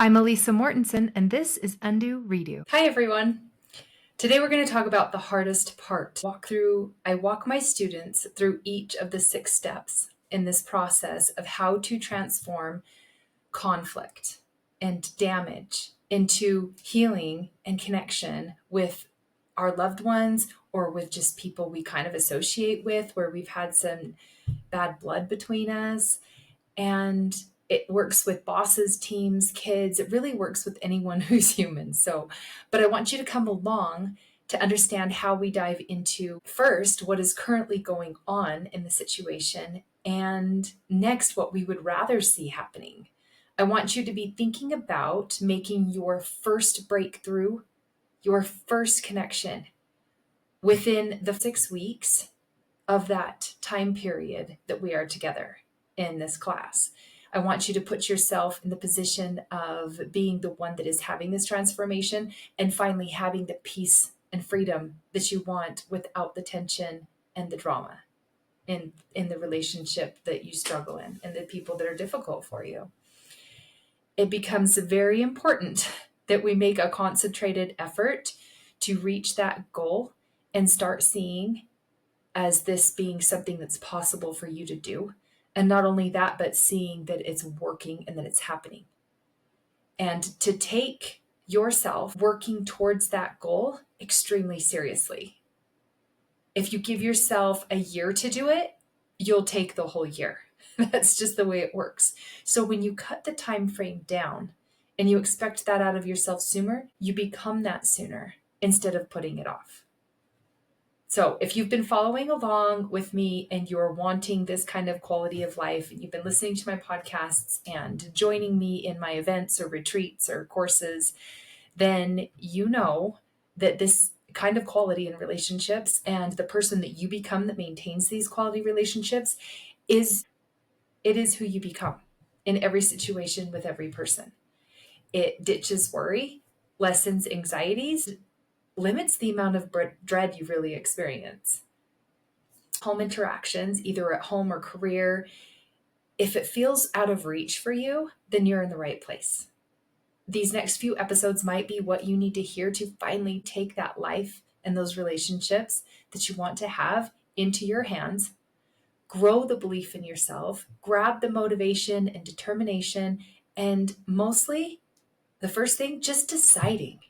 I'm Elisa Mortensen, and this is Undo Redo. Hi, everyone. Today we're going to talk about the hardest part. I walk my students through each of the 6 steps in this process of how to transform conflict and damage into healing and connection with our loved ones or with just people we kind of associate with, where we've had some bad blood between us. And it works with bosses, teams, kids. It really works with anyone who's human. But I want you to come along to understand how we dive into first what is currently going on in the situation, and next what we would rather see happening. I want you to be thinking about making your first breakthrough, your first connection within the 6 weeks of that time period that we are together in this class. I want you to put yourself in the position of being the one that is having this transformation and finally having the peace and freedom that you want without the tension and the drama in the relationship that you struggle in and the people that are difficult for you. It becomes very important that we make a concentrated effort to reach that goal and start seeing as this being something that's possible for you to do. And not only that, but seeing that it's working and that it's happening. And to take yourself working towards that goal extremely seriously. If you give yourself a year to do it, you'll take the whole year. That's just the way it works. So when you cut the time frame down and you expect that out of yourself sooner, you become that sooner instead of putting it off. So if you've been following along with me and you're wanting this kind of quality of life, and you've been listening to my podcasts and joining me in my events or retreats or courses, then you know that this kind of quality in relationships and the person that you become that maintains these quality relationships is who you become in every situation with every person. It ditches worry, lessens anxieties, limits the amount of dread you really experience. Home interactions, either at home or career, if it feels out of reach for you, then you're in the right place. These next few episodes might be what you need to hear to finally take that life and those relationships that you want to have into your hands, grow the belief in yourself, grab the motivation and determination, and mostly, the first thing, just deciding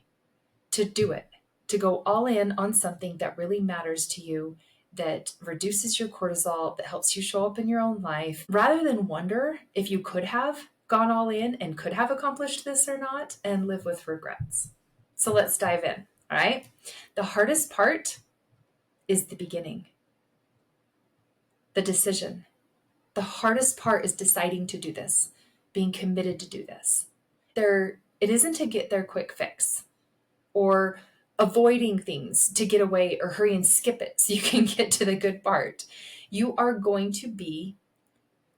to do it. To go all in on something that really matters to you, that reduces your cortisol, that helps you show up in your own life, rather than wonder if you could have gone all in and could have accomplished this or not and live with regrets. So let's dive in, all right? The hardest part is the beginning, the decision. The hardest part is deciding to do this, being committed to do this. It isn't a get there quick fix or avoiding things to get away or hurry and skip it so you can get to the good part. You are going to be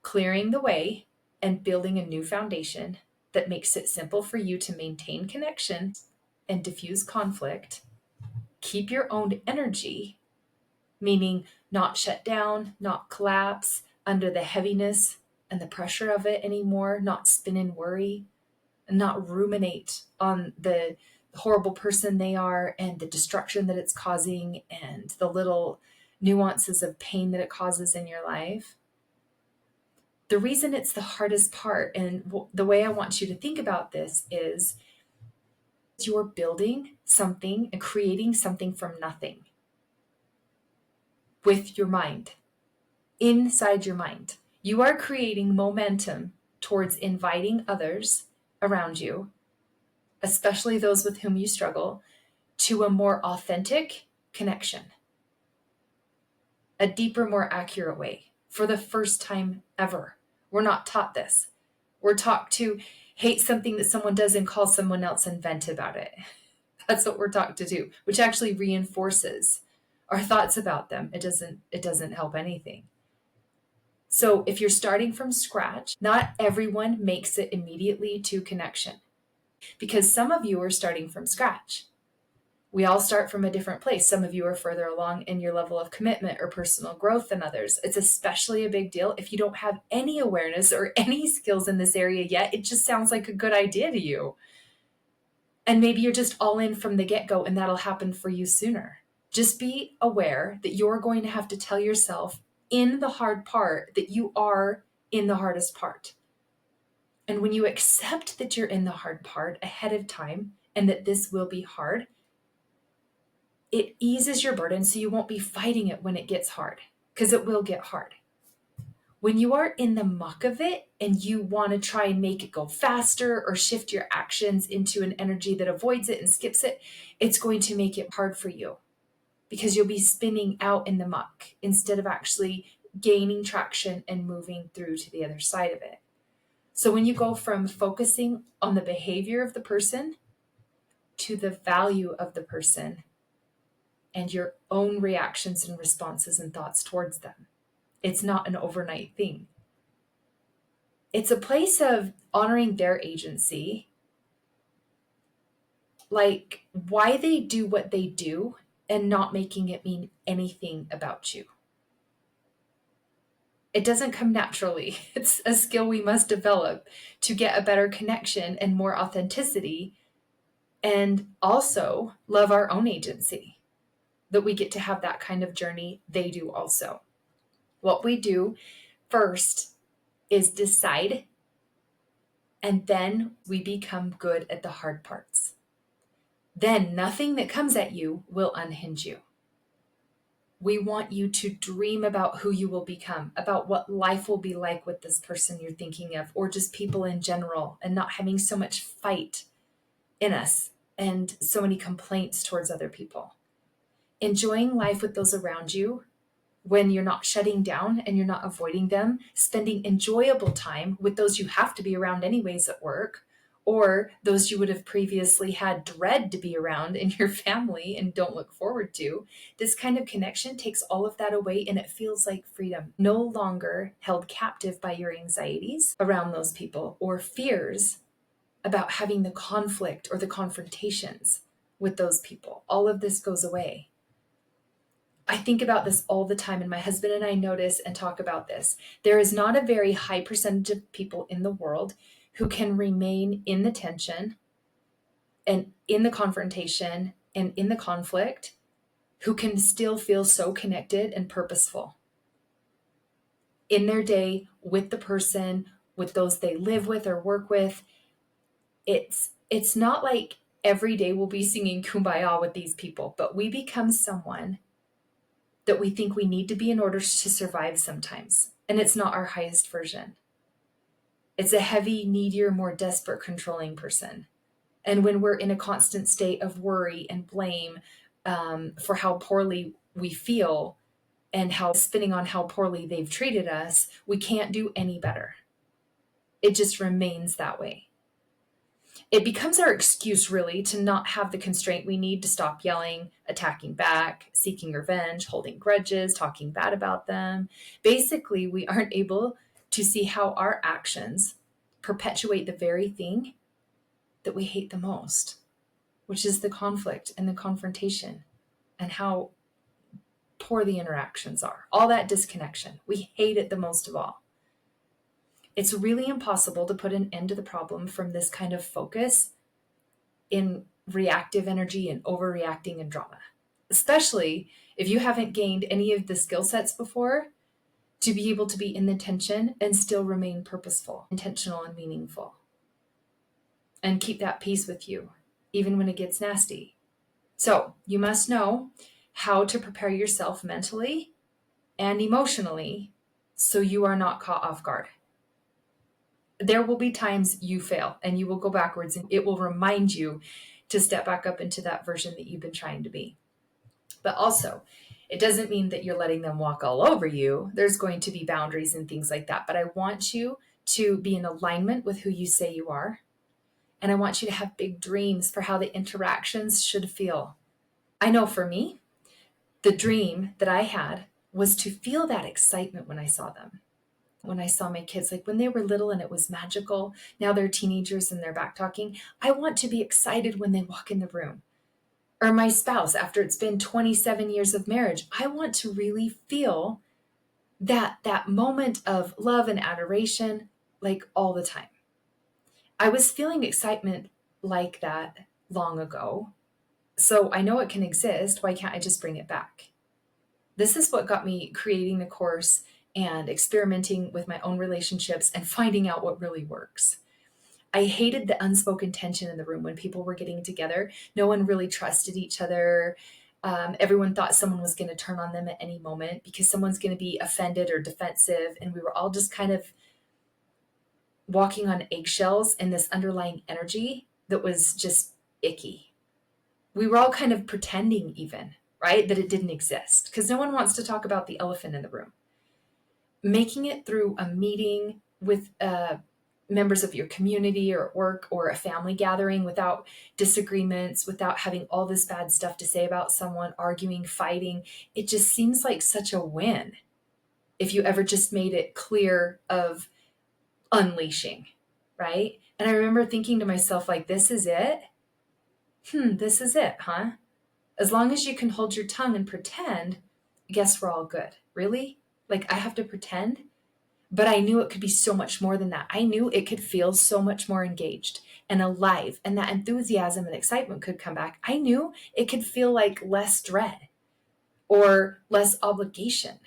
clearing the way and building a new foundation that makes it simple for you to maintain connection and diffuse conflict, keep your own energy, meaning not shut down, not collapse under the heaviness and the pressure of it anymore, not spin and worry, and not ruminate on the horrible person they are and the destruction that it's causing and the little nuances of pain that it causes in your life. The reason it's the hardest part, and the way I want you to think about this, is you're building something and creating something from nothing with your mind, inside your mind. You are creating momentum towards inviting others around you, especially those with whom you struggle, to a more authentic connection, a deeper, more accurate way for the first time ever. We're not taught this. We're taught to hate something that someone does and call someone else and vent about it. That's what we're taught to do, which actually reinforces our thoughts about them. It doesn't help anything. So if you're starting from scratch, not everyone makes it immediately to connection, because some of you are starting from scratch. We all start from a different place. Some of you are further along in your level of commitment or personal growth than others. It's especially a big deal if you don't have any awareness or any skills in this area yet. It just sounds like a good idea to you. And maybe you're just all in from the get-go, and that'll happen for you sooner. Just be aware that you're going to have to tell yourself in the hard part that you are in the hardest part. And when you accept that you're in the hard part ahead of time and that this will be hard, it eases your burden so you won't be fighting it when it gets hard, because it will get hard. When you are in the muck of it and you want to try and make it go faster or shift your actions into an energy that avoids it and skips it, it's going to make it hard for you because you'll be spinning out in the muck instead of actually gaining traction and moving through to the other side of it. So when you go from focusing on the behavior of the person to the value of the person, and your own reactions and responses and thoughts towards them. It's not an overnight thing. It's a place of honoring their agency, like why they do what they do and not making it mean anything about you. It doesn't come naturally. It's a skill we must develop to get a better connection and more authenticity, and also love our own agency. That we get to have that kind of journey, they do also. What we do first is decide, and then we become good at the hard parts. Then nothing that comes at you will unhinge you. We want you to dream about who you will become, about what life will be like with this person you're thinking of, or just people in general, and not having so much fight in us and so many complaints towards other people. Enjoying life with those around you when you're not shutting down and you're not avoiding them, spending enjoyable time with those you have to be around anyways at work, or those you would have previously had dread to be around in your family and don't look forward to. This kind of connection takes all of that away, and it feels like freedom. No longer held captive by your anxieties around those people or fears about having the conflict or the confrontations with those people. All of this goes away. I think about this all the time, and my husband and I notice and talk about this. There is not a very high percentage of people in the world who can remain in the tension and in the confrontation and in the conflict, who can still feel so connected and purposeful in their day with the person, with those they live with or work with. It's not like every day we'll be singing Kumbaya with these people, but we become someone that we think we need to be in order to survive sometimes. And it's not our highest version. It's a heavy, needier, more desperate, controlling person. And when we're in a constant state of worry and blame for how poorly we feel and how spinning on how poorly they've treated us, we can't do any better. It just remains that way. It becomes our excuse, really, to not have the constraint we need to stop yelling, attacking back, seeking revenge, holding grudges, talking bad about them. Basically, we aren't able to see how our actions perpetuate the very thing that we hate the most, which is the conflict and the confrontation and how poor the interactions are. All that disconnection. We hate it the most of all. It's really impossible to put an end to the problem from this kind of focus in reactive energy and overreacting and drama, especially if you haven't gained any of the skill sets before to be able to be in the tension and still remain purposeful, intentional, and meaningful. And keep that peace with you, even when it gets nasty. So you must know how to prepare yourself mentally and emotionally so you are not caught off guard. There will be times you fail and you will go backwards, and it will remind you to step back up into that version that you've been trying to be. But also, it doesn't mean that you're letting them walk all over you. There's going to be boundaries and things like that. But I want you to be in alignment with who you say you are. And I want you to have big dreams for how the interactions should feel. I know for me, the dream that I had was to feel that excitement when I saw them. When I saw my kids, like when they were little and it was magical, now they're teenagers and they're back talking. I want to be excited when they walk in the room. or my spouse after it's been 27 years of marriage. I want to really feel that moment of love and adoration, like all the time. I was feeling excitement like that long ago. So I know it can exist. Why can't I just bring it back? This is what got me creating the course and experimenting with my own relationships and finding out what really works. I hated the unspoken tension in the room when people were getting together. No one really trusted each other. Everyone thought someone was going to turn on them at any moment because someone's going to be offended or defensive. And we were all just kind of walking on eggshells in this underlying energy that was just icky. We were all kind of pretending, even, right, that it didn't exist because no one wants to talk about the elephant in the room. Making it through a meeting with members of your community or at work or a family gathering without disagreements, without having all this bad stuff to say about someone, arguing, fighting, it just seems like such a win if you ever just made it clear of unleashing, right? And I remember thinking to myself, like, this is it? This is it, huh? As long as you can hold your tongue and pretend, I guess we're all good. Really? Like, I have to pretend? But I knew it could be so much more than that. I knew it could feel so much more engaged and alive, and that enthusiasm and excitement could come back. I knew it could feel like less dread or less obligation.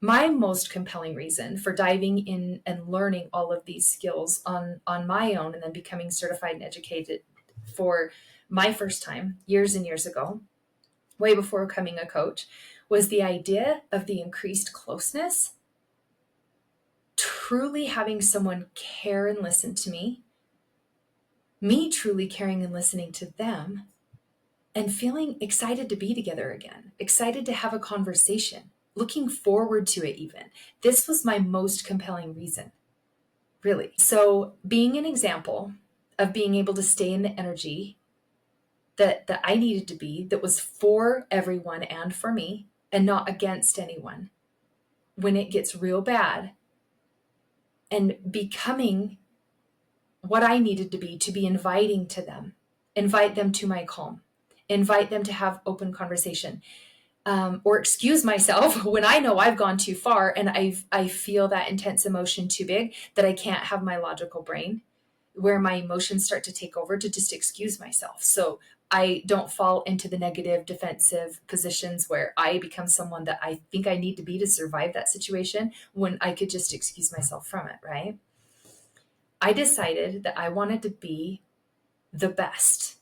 My most compelling reason for diving in and learning all of these skills on my own and then becoming certified and educated for my first time years and years ago, way before becoming a coach, was the idea of the increased closeness, truly having someone care and listen to me truly caring and listening to them, and feeling excited to be together again, excited to have a conversation, looking forward to it even. This was my most compelling reason, really. So being an example of being able to stay in the energy that I needed to be, that was for everyone and for me and not against anyone when it gets real bad, and becoming what I needed to be inviting to them, invite them to my calm, invite them to have open conversation, or excuse myself when I know I've gone too far and I feel that intense emotion too big that I can't have my logical brain, where my emotions start to take over, to just excuse myself. So I don't fall into the negative defensive positions where I become someone that I think I need to be to survive that situation when I could just excuse myself from it, right? I decided that I wanted to be the best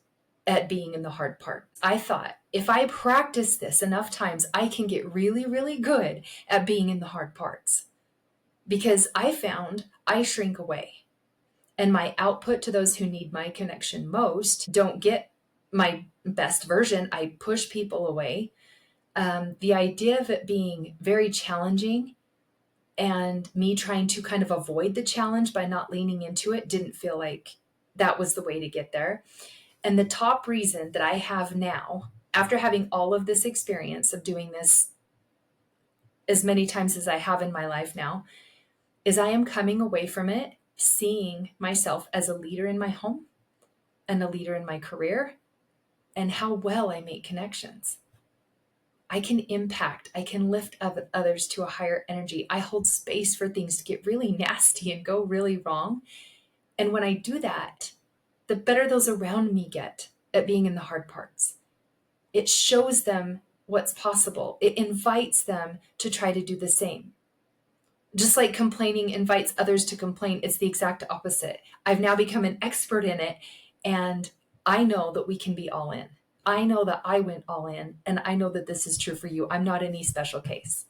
at being in the hard part. I thought if I practice this enough times, I can get really, really good at being in the hard parts, because I found I shrink away and my output to those who need my connection most don't get my best version. I push people away. The idea of it being very challenging and me trying to kind of avoid the challenge by not leaning into it didn't feel like that was the way to get there. And the top reason that I have now, after having all of this experience of doing this as many times as I have in my life now, is I am coming away from it seeing myself as a leader in my home and a leader in my career, and how well I make connections. I can impact, I can lift up others to a higher energy. I hold space for things to get really nasty and go really wrong. And when I do that, the better those around me get at being in the hard parts. It shows them what's possible. It invites them to try to do the same. Just like complaining invites others to complain, it's the exact opposite. I've now become an expert in it, and I know that we can be all in. I know that I went all in, and I know that this is true for you. I'm not any special case.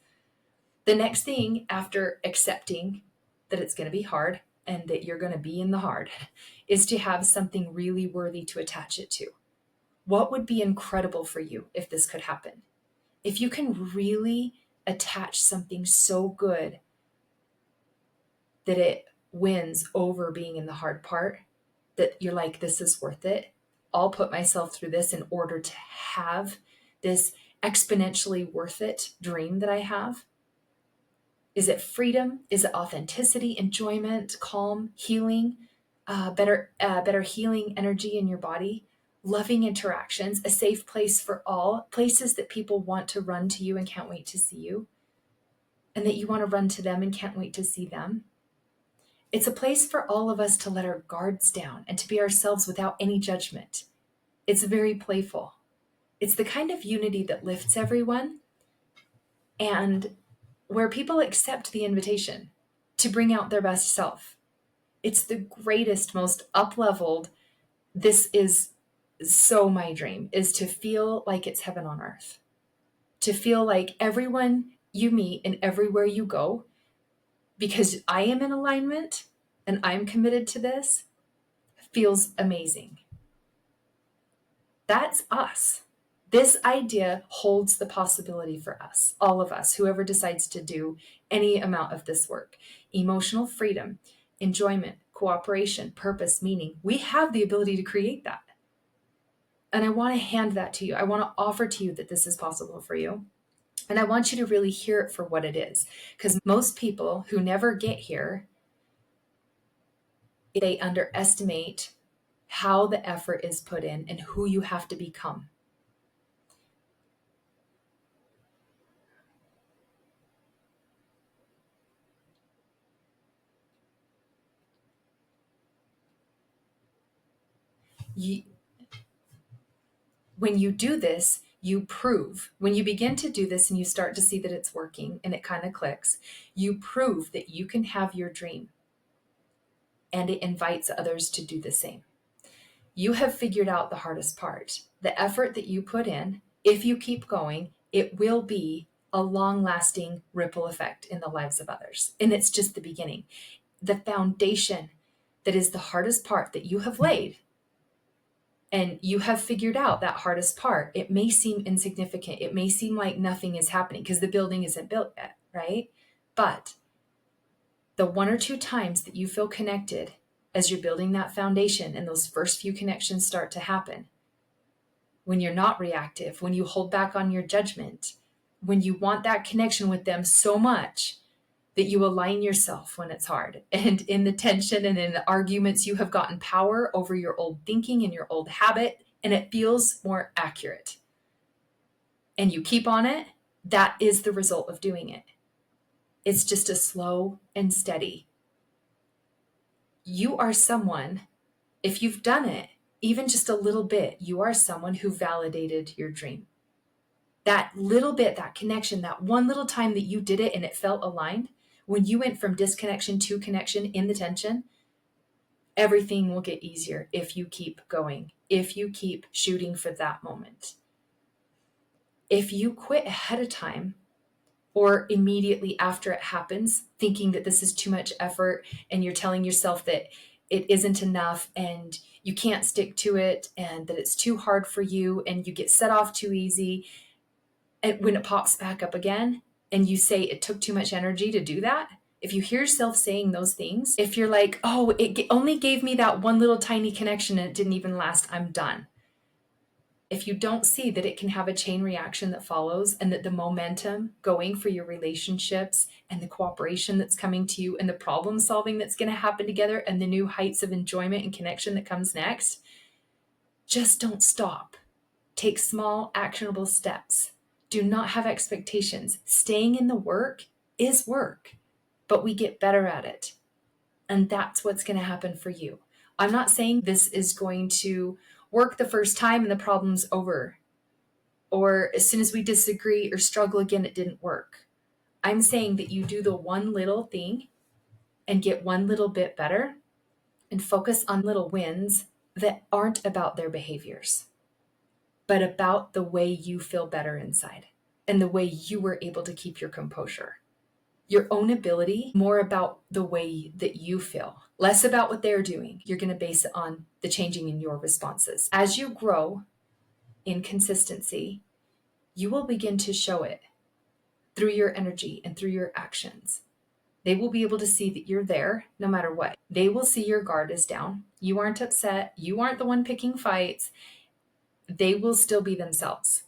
The next thing after accepting that it's going to be hard and that you're going to be in the hard is to have something really worthy to attach it to. What would be incredible for you if this could happen? If you can really attach something so good that it wins over being in the hard part, that you're like, this is worth it. I'll put myself through this in order to have this exponentially worth it dream that I have. Is it freedom? Is it authenticity, enjoyment, calm, healing, better healing energy in your body? loving interactions, a safe place for all, places that people want to run to you and can't wait to see you, and that you want to run to them and can't wait to see them. It's a place for all of us to let our guards down and to be ourselves without any judgment. It's very playful. It's the kind of unity that lifts everyone and where people accept the invitation to bring out their best self. It's the greatest, most up-leveled, this is so my dream, is to feel like it's heaven on earth. To feel like everyone you meet and everywhere you go, because I am in alignment and I'm committed to this, feels amazing. That's us. This idea holds the possibility for us, all of us, whoever decides to do any amount of this work. Emotional freedom, enjoyment, cooperation, purpose, meaning. We have the ability to create that. And I want to hand that to you. I want to offer to you that this is possible for you. And I want you to really hear it for what it is. Because most people who never get here, they underestimate how the effort is put in and who you have to become. When you do this, you prove. When you begin to do this and you start to see that it's working and it kind of clicks, you prove that you can have your dream. And it invites others to do the same. You have figured out the hardest part. The effort that you put in, if you keep going, it will be a long-lasting ripple effect in the lives of others. And it's just the beginning. The foundation that is the hardest part that you have laid, and you have figured out that hardest part, it may seem insignificant. It may seem like nothing is happening because the building isn't built yet, right? But the one or two times that you feel connected as you're building that foundation and those first few connections start to happen, when you're not reactive, when you hold back on your judgment, when you want that connection with them so much that you align yourself when it's hard. And in the tension and in the arguments, you have gotten power over your old thinking and your old habit, and it feels more accurate. And you keep on it, that is the result of doing it. It's just a slow and steady. You are someone, if you've done it, even just a little bit, you are someone who validated your dream. That little bit, that connection, that one little time that you did it and it felt aligned, when you went from disconnection to connection in the tension, everything will get easier if you keep going, if you keep shooting for that moment. If you quit ahead of time or immediately after it happens, thinking that this is too much effort and you're telling yourself that it isn't enough and you can't stick to it and that it's too hard for you and you get set off too easy, and when it pops back up again and you say it took too much energy to do that, if you hear yourself saying those things, if you're like, oh, it only gave me that one little tiny connection and it didn't even last, I'm done. If you don't see that it can have a chain reaction that follows and that the momentum going for your relationships and the cooperation that's coming to you and the problem solving that's going to happen together and the new heights of enjoyment and connection that comes next, just don't stop. Take small, actionable steps. Do not have expectations. Staying in the work is work, but we get better at it. And that's what's going to happen for you. I'm not saying this is going to work the first time and the problem's over, or as soon as we disagree or struggle again, it didn't work. I'm saying that you do the one little thing and get one little bit better and focus on little wins that aren't about their behaviors, but about the way you feel better inside and the way you were able to keep your composure. Your own ability, more about the way that you feel, less about what they're doing. You're going to base it on the changing in your responses. As you grow in consistency, you will begin to show it through your energy and through your actions. They will be able to see that you're there no matter what. They will see your guard is down. You aren't upset. You aren't the one picking fights. They will still be themselves.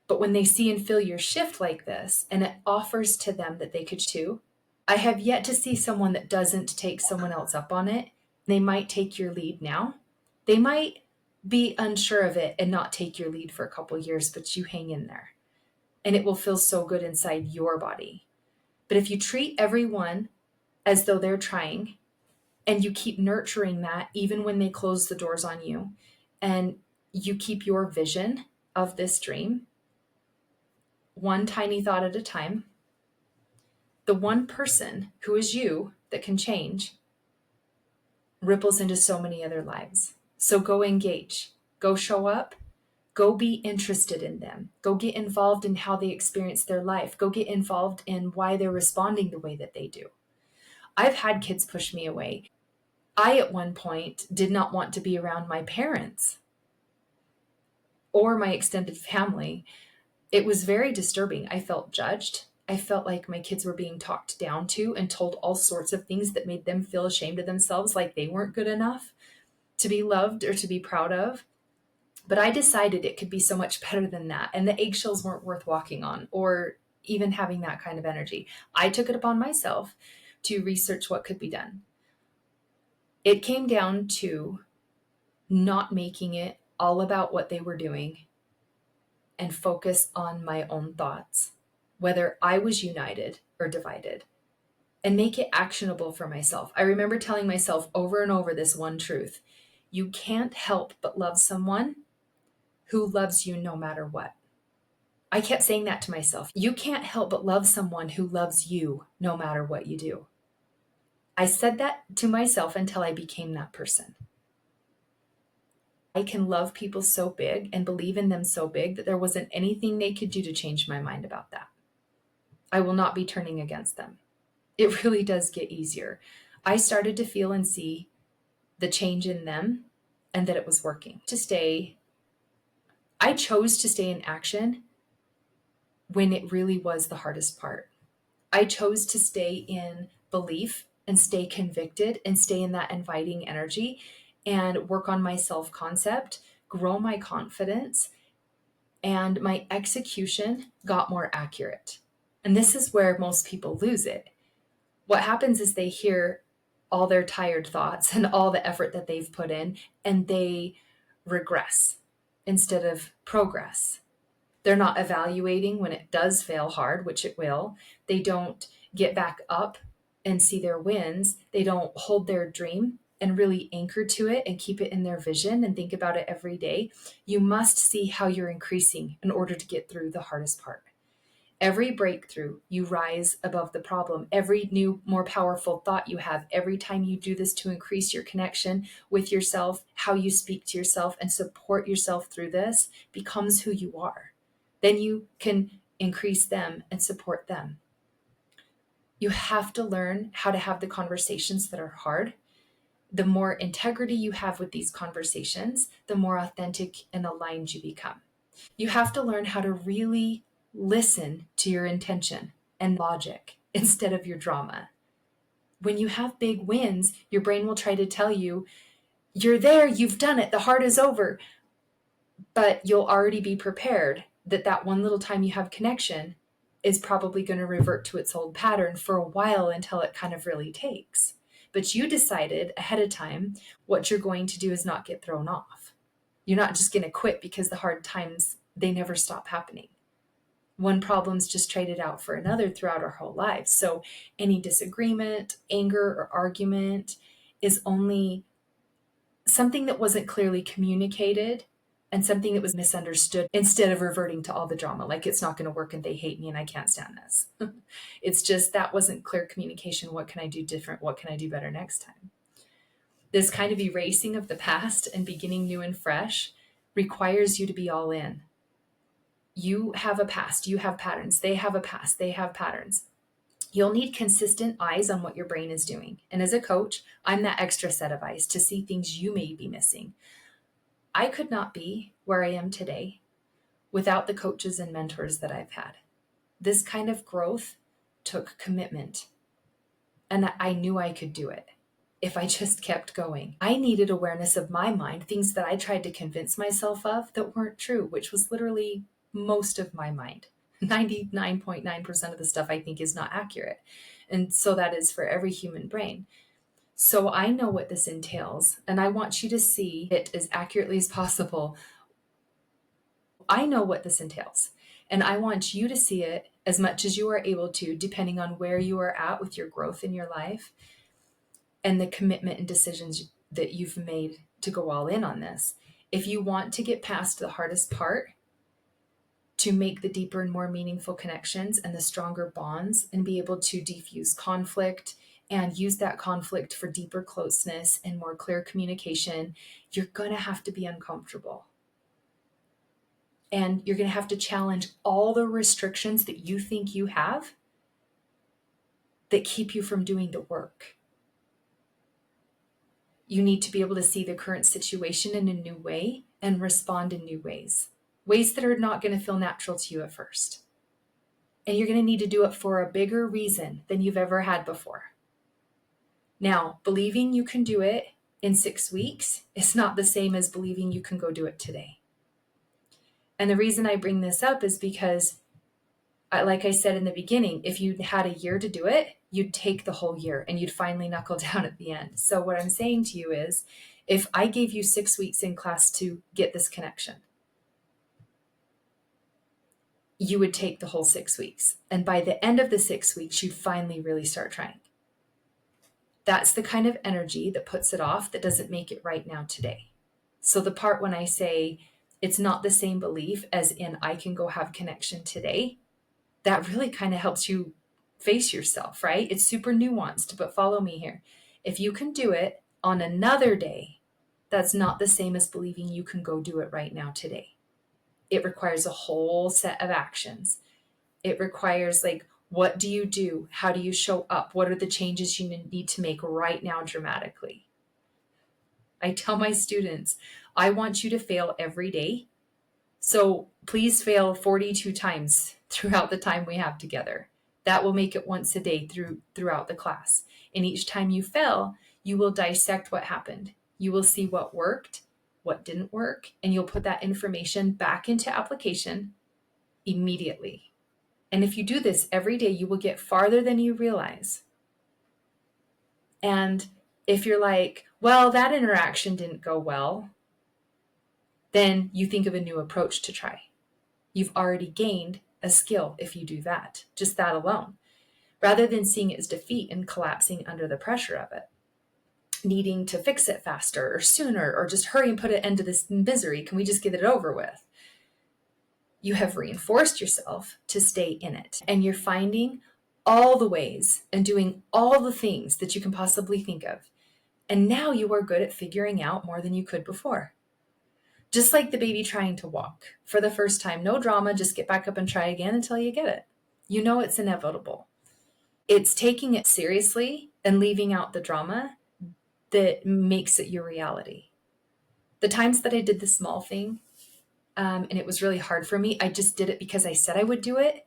But when they see and feel your shift like this, and it offers to them that they could too, I have yet to see someone that doesn't take someone else up on it. They might take your lead now. They might be unsure of it and not take your lead for a couple years, but you hang in there and it will feel so good inside your body. But if you treat everyone as though they're trying and you keep nurturing that, even when they close the doors on you, and you keep your vision of this dream, one tiny thought at a time, the one person who is you that can change ripples into so many other lives. So go engage, go show up, go be interested in them, go get involved in how they experience their life, go get involved in why they're responding the way that they do. I've had kids push me away. I, at one point, did not want to be around my parents or my extended family. It was very disturbing. I felt judged. I felt like my kids were being talked down to and told all sorts of things that made them feel ashamed of themselves, like they weren't good enough to be loved or to be proud of. But I decided it could be so much better than that. And the eggshells weren't worth walking on or even having that kind of energy. I took it upon myself to research what could be done. It came down to not making it all about what they were doing and focus on my own thoughts, whether I was united or divided, and make it actionable for myself. I remember telling myself over and over this one truth: you can't help but love someone who loves you no matter what. I kept saying that to myself. You can't help but love someone who loves you no matter what you do. I said that to myself until I became that person. I can love people so big and believe in them so big that there wasn't anything they could do to change my mind about that. I will not be turning against them. It really does get easier. I started to feel and see the change in them and that it was working. I chose to stay in action when it really was the hardest part. I chose to stay in belief and stay convicted and stay in that inviting energy and work on my self-concept, grow my confidence, and my execution got more accurate. And this is where most people lose it. What happens is they hear all their tired thoughts and all the effort that they've put in, and they regress instead of progress. They're not evaluating when it does fail hard, which it will. They don't get back up and see their wins. They don't hold their dream and really anchor to it and keep it in their vision and think about it every day. You must see how you're increasing in order to get through the hardest part. Every breakthrough, you rise above the problem. Every new, more powerful thought you have, every time you do this to increase your connection with yourself, how you speak to yourself and support yourself through this becomes who you are. Then you can increase them and support them. You have to learn how to have the conversations that are hard. The more integrity you have with these conversations, the more authentic and aligned you become. You have to learn how to really listen to your intention and logic instead of your drama. When you have big wins, your brain will try to tell you, you're there, you've done it, the hard is over. But you'll already be prepared that that one little time you have connection is probably going to revert to its old pattern for a while until it kind of really takes. But you decided ahead of time what you're going to do is not get thrown off. You're not just going to quit because the hard times, they never stop happening. One problem's just traded out for another throughout our whole lives. So any disagreement, anger, or argument is only something that wasn't clearly communicated and something that was misunderstood instead of reverting to all the drama, like it's not going to work and they hate me and I can't stand this. It's just that wasn't clear communication. What can I do different? What can I do better next time? This kind of erasing of the past and beginning new and fresh requires you to be all in. You have a past, you have patterns. They have a past, they have patterns. You'll need consistent eyes on what your brain is doing. And as a coach, I'm that extra set of eyes to see things you may be missing. I could not be where I am today without the coaches and mentors that I've had. This kind of growth took commitment, and I knew I could do it if I just kept going. I needed awareness of my mind, things that I tried to convince myself of that weren't true, which was literally most of my mind. 99.9% of the stuff I think is not accurate. And so that is for every human brain. So I know what this entails, and I want you to see it as accurately as possible. I know what this entails, and I want you to see it as much as you are able to, depending on where you are at with your growth in your life and the commitment and decisions that you've made to go all in on this. If you want to get past the hardest part, to make the deeper and more meaningful connections and the stronger bonds and be able to defuse conflict and use that conflict for deeper closeness and more clear communication, you're going to have to be uncomfortable. And you're going to have to challenge all the restrictions that you think you have that keep you from doing the work. You need to be able to see the current situation in a new way and respond in new ways that are not going to feel natural to you at first. And you're going to need to do it for a bigger reason than you've ever had before. Now, believing you can do it in 6 weeks is not the same as believing you can go do it today. And the reason I bring this up is because, like I said in the beginning, if you had a year to do it, you'd take the whole year and you'd finally knuckle down at the end. So what I'm saying to you is, if I gave you 6 weeks in class to get this connection, you would take the whole 6 weeks. And by the end of the 6 weeks, you'd finally really start trying. That's the kind of energy that puts it off, that doesn't make it right now today. So the part when I say it's not the same belief as in I can go have connection today, that really kind of helps you face yourself, right? It's super nuanced, but follow me here. If you can do it on another day, that's not the same as believing you can go do it right now today. It requires a whole set of actions. It requires, like, what do you do? How do you show up? What are the changes you need to make right now dramatically? I tell my students, I want you to fail every day. So please fail 42 times throughout the time we have together. That will make it once a day throughout the class. And each time you fail, you will dissect what happened. You will see what worked, what didn't work, and you'll put that information back into application immediately. And if you do this every day, you will get farther than you realize. And if you're like, well, that interaction didn't go well, then you think of a new approach to try. You've already gained a skill if you do that, just that alone, rather than seeing it as defeat and collapsing under the pressure of it, needing to fix it faster or sooner, or just hurry and put an end to this misery. Can we just get it over with? You have reinforced yourself to stay in it, and you're finding all the ways and doing all the things that you can possibly think of. And now you are good at figuring out more than you could before. Just like the baby trying to walk for the first time, no drama, just get back up and try again until you get it. You know it's inevitable. It's taking it seriously and leaving out the drama that makes it your reality. The times that I did the small thing, and it was really hard for me, I just did it because I said I would do it.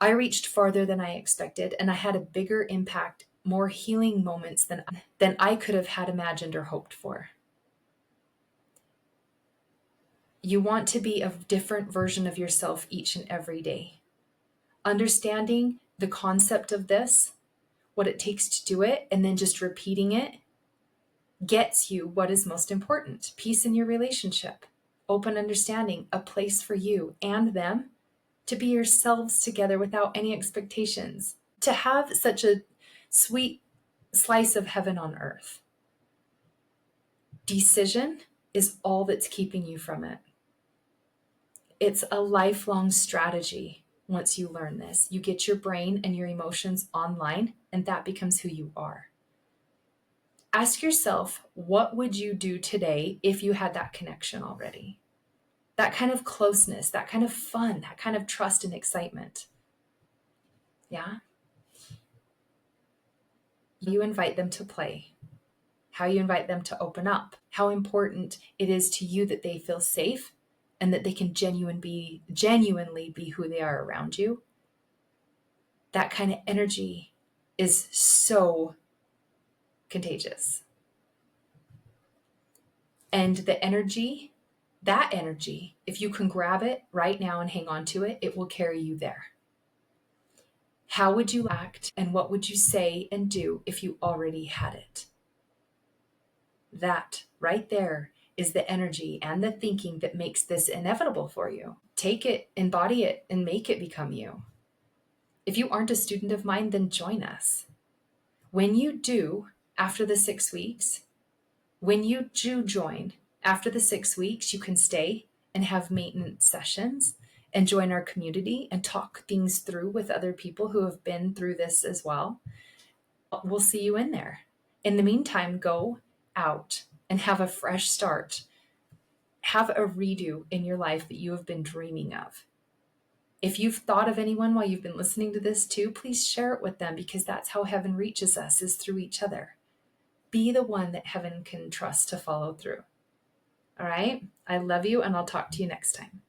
I reached farther than I expected, and I had a bigger impact, more healing moments than I could have had imagined or hoped for. You want to be a different version of yourself each and every day. Understanding the concept of this, what it takes to do it, and then just repeating it gets you what is most important: peace in your relationship, open understanding, a place for you and them to be yourselves together without any expectations, to have such a sweet slice of heaven on earth. Decision is all that's keeping you from it. It's a lifelong strategy. Once you learn this, you get your brain and your emotions online, and that becomes who you are. Ask yourself, what would you do today if you had that connection already? That kind of closeness, that kind of fun, that kind of trust and excitement. Yeah? You invite them to play, how you invite them to open up, how important it is to you that they feel safe and that they can genuinely be who they are around you. That kind of energy is so contagious. And that energy, if you can grab it right now and hang on to it, it will carry you there. How would you act and what would you say and do if you already had it? That right there is the energy and the thinking that makes this inevitable for you. Take it, embody it, and make it become you. If you aren't a student of mine, then join us. When you do, after the 6 weeks, when you do join after the 6 weeks, you can stay and have maintenance sessions and join our community and talk things through with other people who have been through this as well. We'll see you in there. In the meantime, go out and have a fresh start. Have a redo in your life that you have been dreaming of. If you've thought of anyone while you've been listening to this too, please share it with them, because that's how heaven reaches us, is through each other. Be the one that heaven can trust to follow through. All right? I love you, and I'll talk to you next time.